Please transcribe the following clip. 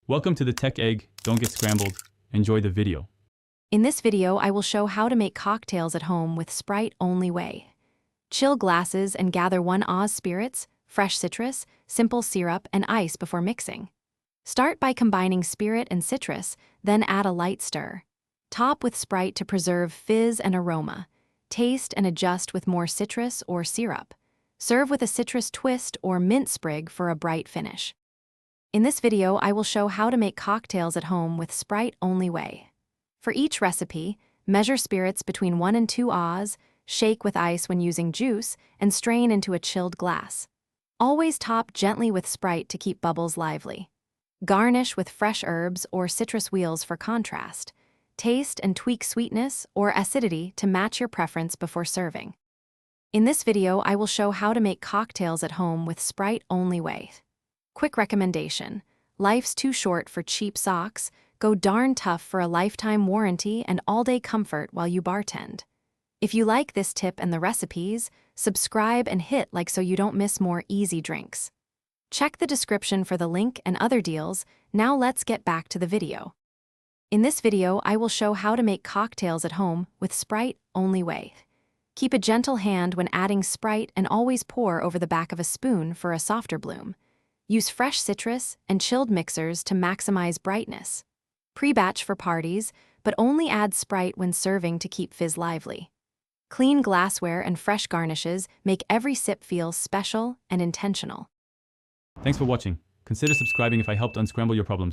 Welcome to the Tech Egg. Don't get scrambled. Enjoy the video. In this video, I will show how to make cocktails at home with Sprite only way. Chill glasses and gather 1 oz spirits, fresh citrus, simple syrup, and ice before mixing. Start by combining spirit and citrus, then add a light stir. Top with Sprite to preserve fizz and aroma. Taste and adjust with more citrus or syrup. Serve with a citrus twist or mint sprig for a bright finish. In this video, I will show how to make cocktails at home with Sprite only way. For each recipe, measure spirits between 1 and 2 oz, shake with ice when using juice, and strain into a chilled glass. Always top gently with Sprite to keep bubbles lively. Garnish with fresh herbs or citrus wheels for contrast. Taste and tweak sweetness or acidity to match your preference before serving. In this video, I will show how to make cocktails at home with Sprite only way. Quick recommendation: life's too short for cheap socks. Go darn tough for a lifetime warranty and all-day comfort while you bartend. If you like this tip and the recipes, subscribe and hit like so you don't miss more easy drinks. Check the description for the link and other deals. Now let's get back to the video. In this video, I will show how to make cocktails at home with Sprite only way. Keep a gentle hand when adding Sprite and always pour over the back of a spoon for a softer bloom. Use fresh citrus and chilled mixers to maximize brightness. Pre-batch for parties, but only add Sprite when serving to keep fizz lively. Clean glassware and fresh garnishes make every sip feel special and intentional. Thanks for watching. Consider subscribing if I helped unscramble your problems.